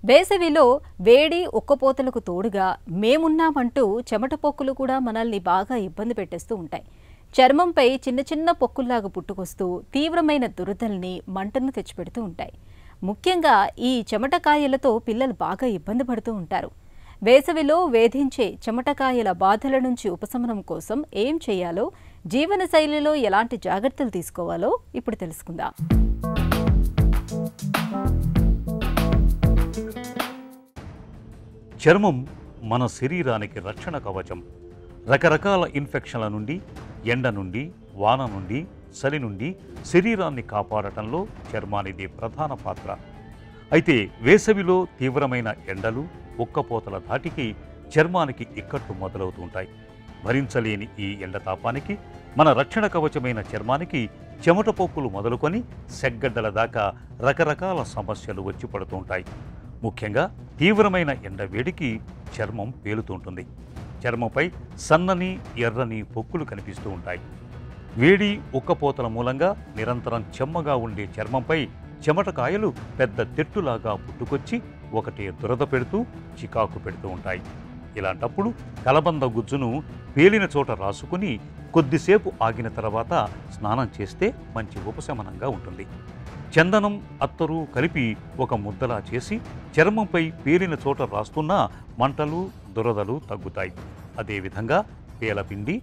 వేసవిలో వేడి ఉక్కపోతలకు తోడుగా మేమున్నామంటూ చెమట పొక్కులు కూడా మనల్ని బాగా ఇబ్బంది పెట్టేస్తూ ఉంటాయి. చర్మంపై చిన్న చిన్న పొక్కుల్లాగా పుట్టుకొస్తూ తీవ్రమైన దురదల్ని మంటను తెచ్చిపెడుతూ ఉంటాయి. ముఖ్యంగా ఈ చెమటకాయలతో పిల్లలు బాగా ఇబ్బంది పడుతూ ఉంటారు. వేసవిలో వేధించే చెమటకాయల బాధల నుంచి ఉపశమనం కోసం ఏం చేయాలో, జీవనశైలిలో ఎలాంటి జాగ్రత్తలు తీసుకోవాలో ఇప్పుడు తెలుసుకుందాం. చర్మం మన శరీరానికి రక్షణ కవచం. రకరకాల ఇన్ఫెక్షన్ల నుండి, ఎండ నుండి, వాన నుండి, చలి నుండి శరీరాన్ని కాపాడటంలో చర్మానిది ప్రధాన పాత్ర. అయితే వేసవిలో తీవ్రమైన ఎండలు, ఉక్కపోతల ధాటికి చర్మానికి ఇక్కట్లు మొదలవుతుంటాయి. భరించలేని ఈ ఎండతాపానికి మన రక్షణ కవచమైన చర్మానికి చెమట పొక్కులు మొదలుకొని సెగ్గడ్డల దాకా రకరకాల సమస్యలు వచ్చి పడుతుంటాయి. ముఖ్యంగా తీవ్రమైన ఎండ వేడికి చర్మం పేలుతుంటుంది. చర్మంపై సన్నని, ఎర్రని పొక్కులు కనిపిస్తూ ఉంటాయి. వేడి, ఉక్కపోతల మూలంగా నిరంతరం చెమ్మగా ఉండే చర్మంపై చెమటకాయలు పెద్ద తెట్టులాగా పుట్టుకొచ్చి ఒకటే దురద పెడుతూ చికాకు పెడుతూ ఉంటాయి. ఇలాంటప్పుడు కలబంద గుజ్జును పేలిన చోట రాసుకుని కొద్దిసేపు ఆగిన తర్వాత స్నానం చేస్తే మంచి ఉపశమనంగా ఉంటుంది. చందనం, అత్తరు కలిపి ఒక ముద్దలా చేసి చర్మంపై పేలిన చోట రాస్తున్నా మంటలు, దురదలు తగ్గుతాయి. అదేవిధంగా పేలపిండి,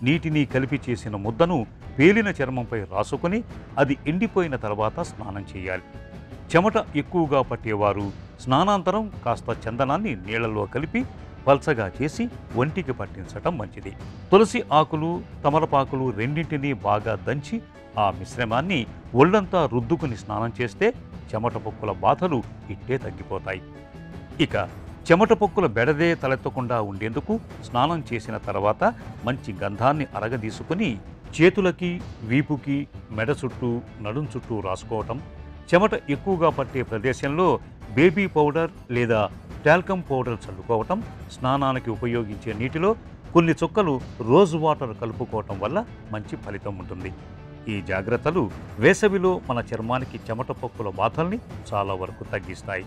నీటిని కలిపి చేసిన ముద్దను పేలిన చర్మంపై రాసుకొని అది ఎండిపోయిన తర్వాత స్నానం చేయాలి. చెమట ఎక్కువగా పట్టేవారు స్నానాంతరం కాస్త చందనాన్ని నీళ్లలో కలిపి పల్చగా చేసి ఒంటికి పట్టించటం మంచిది. తులసి ఆకులు, తమలపాకులు రెండింటినీ బాగా దంచి ఆ మిశ్రమాన్ని ఒళ్ళంతా రుద్దుకుని స్నానం చేస్తే చెమట పొక్కుల బాధలు ఇట్టే తగ్గిపోతాయి. ఇక చెమట పొక్కుల బెడదే తలెత్తకుండా ఉండేందుకు స్నానం చేసిన తర్వాత మంచి గంధాన్ని అరగదీసుకుని చేతులకి, వీపుకి, మెడ చుట్టూ, నడుం చుట్టూ రాసుకోవటం, చెమట ఎక్కువగా పట్టే ప్రదేశంలో బేబీ పౌడర్ లేదా టాల్కమ్ పౌడర్ చల్లుకోవటం, స్నానానికి ఉపయోగించే నీటిలో కొన్ని చుక్కలు రోజ్ వాటర్ కలుపుకోవటం వల్ల మంచి ఫలితం ఉంటుంది. ఈ జాగ్రత్తలు వేసవిలో మన చర్మానికి చెమట పొక్కుల బాధల్ని చాలా వరకు తగ్గిస్తాయి.